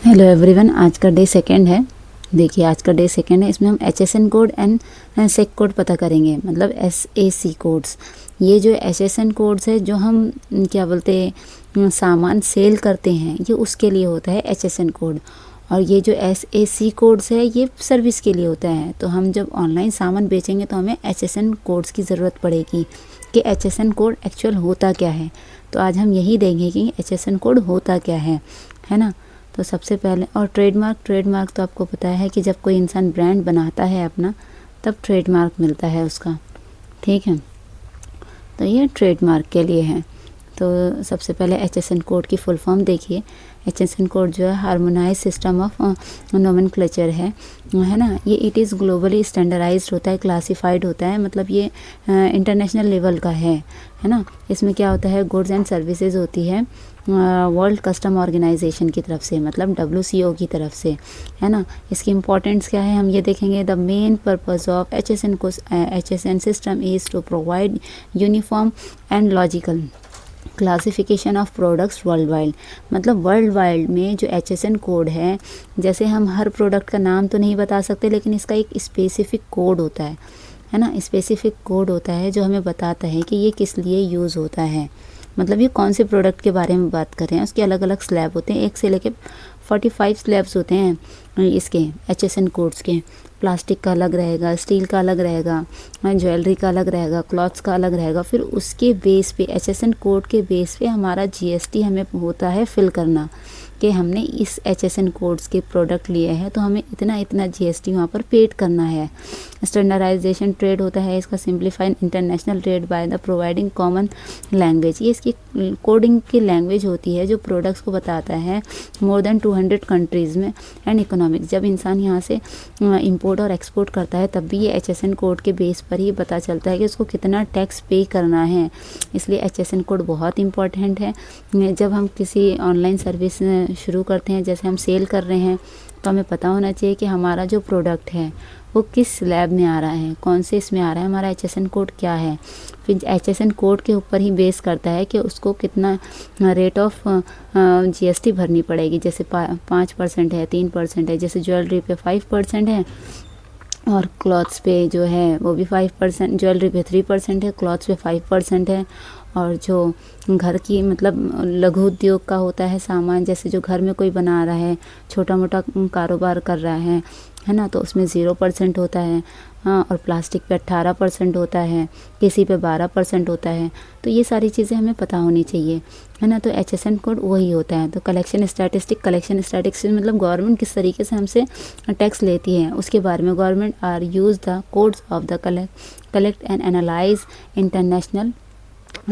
Hello everyone, आज का day second है। देखिए आज का डे सेकंड है, इसमें हम HSN code and SAC code पता करेंगे, मतलब SAC कोड्स। ये जो HSN कोड्स है जो हम क्या बोलते हैं सामान सेल करते हैं, ये उसके लिए होता है HSN कोड। और ये जो SAC कोड्स है ये सर्विस के लिए होता है। तो हम जब ऑनलाइन सामान बेचेंगे तो हमें HSN कोड्स की ज़रूरत पड़ेगी कि HSN कोड एक्चुअल होता क्या है। तो आज हम यही देखेंगे कि HSN कोड होता क्या है ना। तो सबसे पहले, और ट्रेडमार्क तो आपको पता है कि जब कोई इंसान ब्रांड बनाता है अपना, तब ट्रेडमार्क मिलता है उसका, ठीक है। तो ये ट्रेडमार्क के लिए है। तो सबसे पहले HSN कोड की फुल फॉर्म देखिए। HSN कोड जो है हार्मोनाइज सिस्टम ऑफ नोमेनक्लेचर है ना। ये इट इज़ ग्लोबली स्टैंडर्डाइज्ड होता है, क्लासिफाइड होता है, मतलब ये इंटरनेशनल लेवल का है ना। इसमें क्या होता है, गुड्स एंड सर्विसेज होती है वर्ल्ड कस्टम ऑर्गेनाइजेशन की तरफ से, मतलब WCO की तरफ से, है ना। इसकी इम्पोर्टेंस क्या है हम ये देखेंगे। The main purpose of HSN system is to provide uniform and logical classification of products world wide. मतलब वर्ल्ड वाइड में जो HSN कोड है, जैसे हम हर प्रोडक्ट का नाम तो नहीं बता सकते, लेकिन इसका एक स्पेसिफिक कोड होता है ना। स्पेसिफिक कोड होता है जो हमें बताता है कि ये किस लिए यूज़ होता है, मतलब ये कौन से प्रोडक्ट के बारे में बात कर रहे हैं। उसके अलग अलग स्लैब होते हैं, 1 से लेके 45 स्लैब्स होते हैं इसके HSN कोड्स के। प्लास्टिक का अलग रहेगा, स्टील का अलग रहेगा, ज्वेलरी का अलग रहेगा, क्लॉथ्स का अलग रहेगा। फिर उसके बेस पे, HSN कोड के बेस पे हमारा GST हमें होता है फिल करना कि हमने इस HSN कोड्स के प्रोडक्ट लिए हैं तो हमें इतना इतना GST वहाँ पर पेड करना है। स्टैंडर्डाइजेशन ट्रेड होता है इसका, simplified international trade by the providing common language. ये इसकी कोडिंग की लैंग्वेज होती है जो प्रोडक्ट्स को बताता है मोर देन 200 कंट्रीज़ में एंड इकोनॉमिक्स। जब इंसान यहाँ से इंपोर्ट और एक्सपोर्ट करता है तब भी ये HSN कोड के बेस पर ही पता चलता है कि उसको कितना टैक्स पे करना है। इसलिए HSN कोड बहुत इंपॉर्टेंट है। जब हम किसी ऑनलाइन सर्विस शुरू करते हैं, जैसे हम सेल कर रहे हैं, तो हमें पता होना चाहिए कि हमारा जो प्रोडक्ट है वो किस स्लैब में आ रहा है, कौन से इसमें आ रहा है, हमारा HSN कोड क्या है। फिर HSN कोड के ऊपर ही बेस करता है कि उसको कितना रेट ऑफ GST भरनी पड़ेगी। जैसे 5% है, 3% है, जैसे ज्वेलरी पे 5% है और क्लॉथ्स पे जो है वो भी 5%, ज्वेलरी पे 3% है, क्लॉथ्स पे 5% है। और जो घर की मतलब लघु उद्योग का होता है सामान, जैसे जो घर में कोई बना रहा है, छोटा मोटा कारोबार कर रहा है ना, तो उसमें 0% होता है। हाँ, और प्लास्टिक पे 18% होता है, किसी पे 12% होता है। तो ये सारी चीज़ें हमें पता होनी चाहिए, है ना। तो HSN कोड वही होता है। तो कलेक्शन स्टैटिस्टिक्स मतलब गवर्नमेंट किस तरीके से हमसे टैक्स लेती है उसके बारे में। Government are use the codes of the collect and analyse international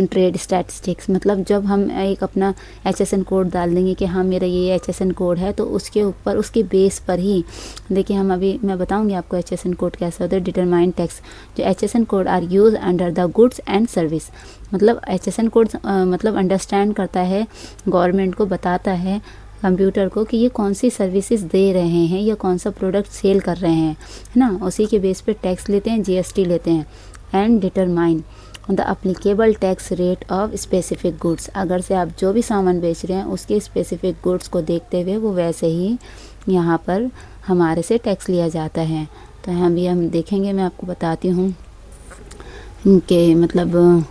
trade statistics. मतलब जब हम एक अपना HSN कोड डाल देंगे कि हाँ मेरा ये HSN कोड है, तो उसके ऊपर, उसके बेस पर ही देखिए हम अभी मैं बताऊंगी आपको HSN कोड कैसे होता है। डिटरमाइन टैक्स, जो HSN code are use under the goods and service. मतलब HSN कोड मतलब अंडरस्टैंड करता है, गवर्नमेंट को बताता है कंप्यूटर को कि ये कौन सी सर्विसेज दे रहे हैं या कौन सा प्रोडक्ट सेल कर रहे हैं, है ना। उसी के बेस पे टैक्स लेते हैं, GST लेते हैं। And determine the applicable tax rate of specific goods. अगर से आप जो भी सामान बेच रहे हैं उसके स्पेसिफिक गुड्स को देखते हुए वो वैसे ही यहाँ पर हमारे से टैक्स लिया जाता है। तो यहाँ भी हम देखेंगे, मैं आपको बताती हूँ कि मतलब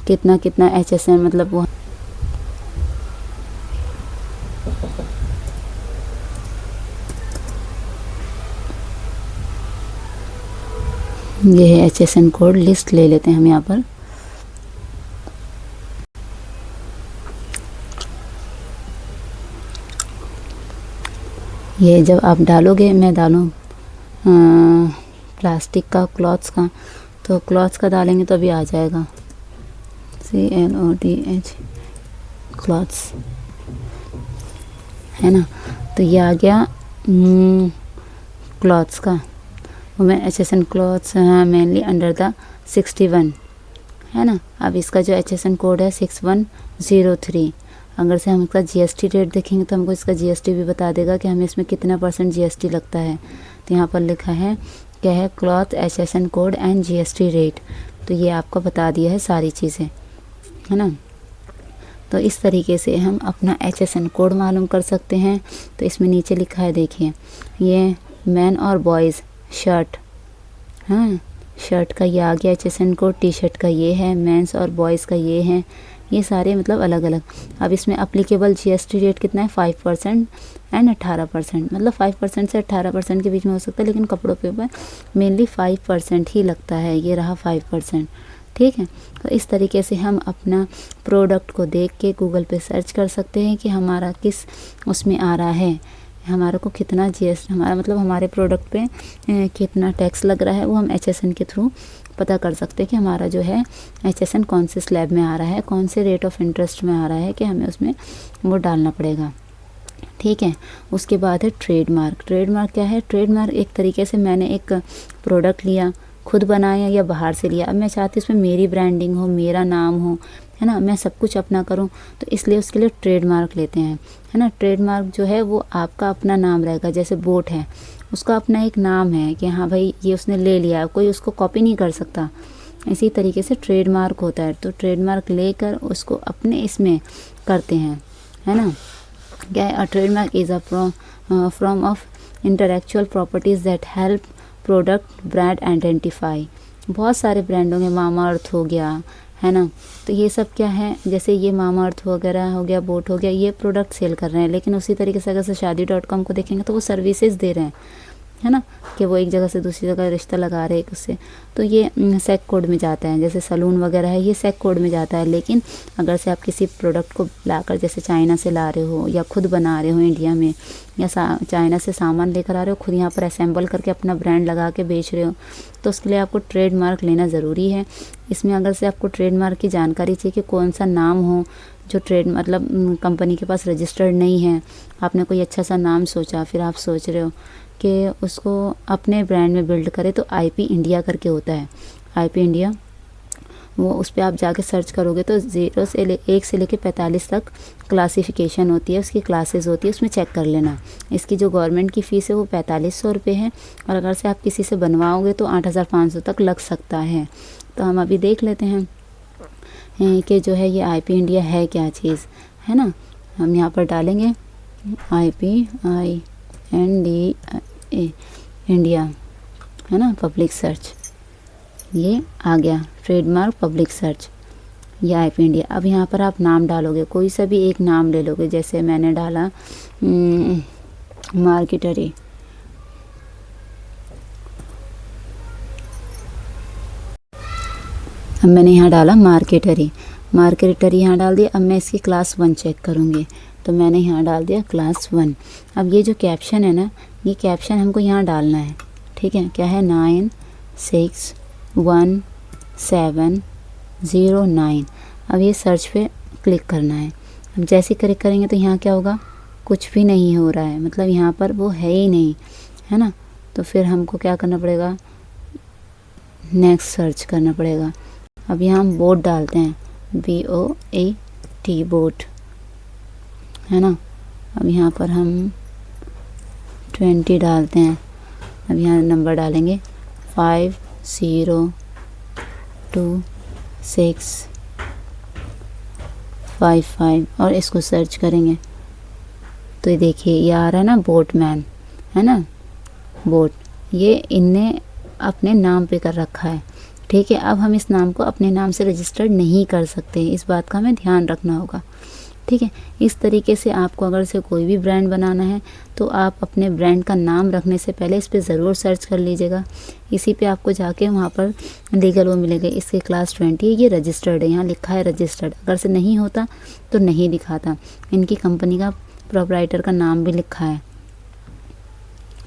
कितना कितना HSN मतलब वो ये है HSN कोड लिस्ट ले लेते हैं हम यहाँ पर। ये जब आप डालोगे, मैं डालूँ प्लास्टिक का, क्लॉथ्स का, तो क्लॉथ्स का डालेंगे तो अभी आ जाएगा CLOTH क्लॉथ्स, है ना। तो ये आ गया क्लॉथ्स का। Women HSN clothes mainly under the 61, है ना। अब इसका जो HSN कोड है 6103। अगर से हम इसका GST रेट देखेंगे तो हमको इसका GST भी बता देगा कि हमें इसमें कितना % GST लगता है। तो यहाँ पर लिखा है क्या है, cloth HSN code and GST rate. तो ये आपको बता दिया है सारी चीज़ें, है ना। तो इस तरीके से हम अपना HSN कोड मालूम कर सकते हैं। तो इसमें नीचे लिखा है, देखिए ये मैन और बॉयज़ शर्ट, हाँ शर्ट का ये आ गया HSN कोड, टी शर्ट का ये है, मेंस और बॉयज़ का ये है, ये सारे मतलब अलग अलग। अब इसमें अप्लीकेबल GST रेट कितना है, 5% एंड 18%, मतलब 5% से 18% के बीच में हो सकता है, लेकिन कपड़ों पे मेनली 5% ही लगता है। ये रहा 5%, ठीक है। तो इस तरीके से हम अपना प्रोडक्ट को देख के गूगल पे सर्च कर सकते हैं कि हमारा किस उसमें आ रहा है, हमारे को कितना GST, हमारा मतलब हमारे प्रोडक्ट पे कितना टैक्स लग रहा है, वो हम HSN के थ्रू पता कर सकते हैं कि हमारा जो है HSN कौन से स्लैब में आ रहा है, कौन से रेट ऑफ इंटरेस्ट में आ रहा है, कि हमें उसमें वो डालना पड़ेगा, ठीक है। उसके बाद है ट्रेडमार्क। ट्रेडमार्क क्या है, ट्रेडमार्क एक तरीके से मैंने एक प्रोडक्ट लिया, खुद बनाया या बाहर से लिया, अब मैं चाहती हूँ उसमें मेरी ब्रांडिंग हो, मेरा नाम हो, है ना, मैं सब कुछ अपना करूँ, तो इसलिए उसके लिए ट्रेडमार्क लेते हैं, है ना। ट्रेडमार्क जो है वो आपका अपना नाम रहेगा, जैसे बोट है उसका अपना एक नाम है कि हाँ भाई ये उसने ले लिया, कोई उसको कॉपी नहीं कर सकता। इसी तरीके से ट्रेडमार्क होता है, तो ट्रेडमार्क लेकर उसको अपने इसमें करते हैं, है ना। क्या है, अ trademark is a from of intellectual properties that help product brand identify. बहुत सारे ब्रांडों में मामा अर्थ हो गया, है ना, तो ये सब क्या है, जैसे ये मामा अर्थ वगैरह हो गया, बोट हो गया, ये प्रोडक्ट सेल कर रहे हैं, लेकिन उसी तरीके से अगर से शादी.com को देखेंगे तो वो सर्विसेज दे रहे हैं, है ना, कि वो एक जगह से दूसरी जगह रिश्ता लगा रहे हैं उससे, तो ये सेक कोड में जाता है। जैसे सलून वगैरह है, ये सेक कोड में जाता है। लेकिन अगर से आप किसी प्रोडक्ट को लाकर जैसे चाइना से ला रहे हो या खुद बना रहे हो इंडिया में, या चाइना से सामान लेकर आ रहे हो, खुद यहाँ पर असेंबल करके अपना ब्रांड लगा के बेच रहे हो, तो उसके लिए आपको ट्रेडमार्क लेना ज़रूरी है। इसमें अगर से आपको ट्रेडमार्क की जानकारी चाहिए कि कौन सा नाम हो जो ट्रेड मतलब कंपनी के पास रजिस्टर्ड नहीं है, आपने कोई अच्छा सा नाम सोचा, फिर आप सोच रहे हो कि उसको अपने ब्रांड में बिल्ड करे, तो IP इंडिया करके होता है, IP इंडिया, वो उस पर आप जाके सर्च करोगे तो 1 से लेके 45 तक क्लासिफिकेशन होती है, उसकी क्लासेस होती है, उसमें चेक कर लेना। इसकी जो गवर्नमेंट की फ़ीस है वो 4500 रुपये है, और अगर से आप किसी से बनवाओगे तो 8500 तक लग सकता है। तो हम अभी देख लेते हैं कि जो है ये IP इंडिया है क्या चीज़, है ना। हम यहाँ पर डालेंगे INDA इंडिया, है ना, पब्लिक सर्च, ये आ गया ट्रेडमार्क पब्लिक सर्च, ये IP इंडिया। अब यहाँ पर आप नाम डालोगे, कोई सा भी एक नाम ले लोगे, जैसे मैंने डाला मार्केटरी, अब मैंने यहाँ डाला मार्केटरी यहाँ डाल दिया। अब मैं इसकी क्लास 1 चेक करूँगी, तो मैंने यहाँ डाल दिया क्लास 1। अब ये जो कैप्शन है ना, ये कैप्शन हमको यहाँ डालना है, ठीक है। क्या है, 961709। अब ये सर्च पे क्लिक करना है। अब जैसे क्लिक करेंगे तो यहाँ क्या होगा, कुछ भी नहीं हो रहा है, मतलब यहाँ पर वो है ही नहीं, है ना। तो फिर हमको क्या करना पड़ेगा, नेक्स्ट सर्च करना पड़ेगा। अब यहाँ हम बोट डालते हैं, BOAT बोट, है ना। अब यहाँ पर हम 20 डालते हैं। अब यहाँ नंबर डालेंगे 502655 और इसको सर्च करेंगे तो ये देखिए ये आ रहा है ना, बोटमैन, है ना, बोट, ये इनने अपने नाम पे कर रखा है, ठीक है। अब हम इस नाम को अपने नाम से रजिस्टर्ड नहीं कर सकते, इस बात का हमें ध्यान रखना होगा, ठीक है। इस तरीके से आपको अगर से कोई भी ब्रांड बनाना है तो आप अपने ब्रांड का नाम रखने से पहले इस पे ज़रूर सर्च कर लीजिएगा। इसी पे आपको जाके वहाँ पर लीगल वो मिलेगा, इसके क्लास 20 ये रजिस्टर्ड है, यहाँ लिखा है रजिस्टर्ड, अगर से नहीं होता तो नहीं दिखाता। इनकी कंपनी का प्रोप्राइटर का नाम भी लिखा है,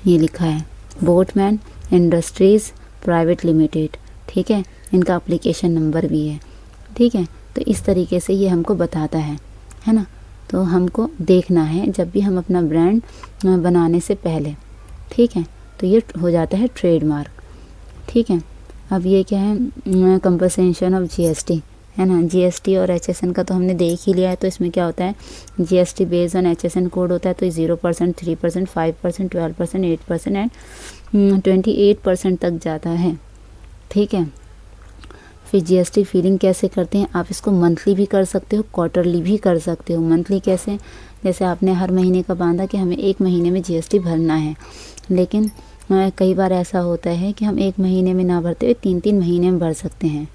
ये लिखा है बोटमैन इंडस्ट्रीज़ प्राइवेट लिमिटेड, ठीक है। इनका एप्लीकेशन नंबर भी है, ठीक है। तो इस तरीके से ये हमको बताता है ना। तो हमको देखना है जब भी हम अपना ब्रांड बनाने से पहले, ठीक है। तो ये हो जाता है ट्रेडमार्क, ठीक है। अब ये क्या है, कंपनसेशन ऑफ GST, है ना। GST और HSN का तो हमने देख ही लिया है। तो इसमें क्या होता है, GST based on HSN code होता है, तो 0%, 3%, 5%, 12%, 8% एंड 28% तक जाता है, ठीक है। फिर जीएसटी फीलिंग कैसे करते हैं, आप इसको मंथली भी कर सकते हो, क्वार्टरली भी कर सकते हो। मंथली कैसे, जैसे आपने हर महीने का बांधा कि हमें 1 महीने में जीएसटी भरना है, लेकिन कई बार ऐसा होता है कि हम 1 महीने में ना भरते हुए 3-3 महीने में भर सकते हैं,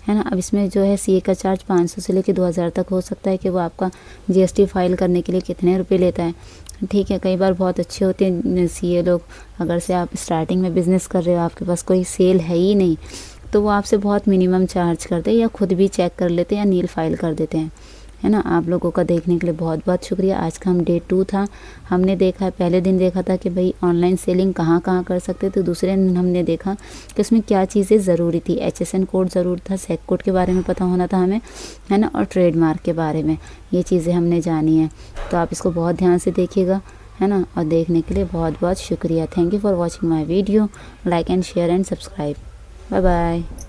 है ना। अब इसमें जो है सीए का चार्ज 500 से लेकर 2000 तक हो सकता है कि वो आपका जीएसटी फाइल करने के लिए कितने रुपए लेता है, ठीक है। कई बार बहुत अच्छे होते हैं सीए लोग, अगर से आप स्टार्टिंग में बिज़नेस कर रहे हो, आपके पास कोई सेल है ही नहीं, तो वो आपसे बहुत मिनिमम चार्ज करते हैं या खुद भी चेक कर लेते हैं या नील फाइल कर देते हैं, है ना। आप लोगों का देखने के लिए बहुत बहुत शुक्रिया। आज का हम डे 2 था, हमने देखा है, पहले दिन देखा था कि भाई ऑनलाइन सेलिंग कहाँ कहाँ कर सकते थे, दूसरे दिन हमने देखा कि उसमें क्या चीज़ें ज़रूरी थी। एचएसएन कोड ज़रूर था, सेक कोड के बारे में पता होना था हमें, है ना, और ट्रेडमार्क के बारे में, ये चीज़ें हमने जानी है। तो आप इसको बहुत ध्यान से देखिएगा, है ना, और देखने के लिए बहुत बहुत शुक्रिया। Thank you for watching my video, like and share and subscribe. Bye bye.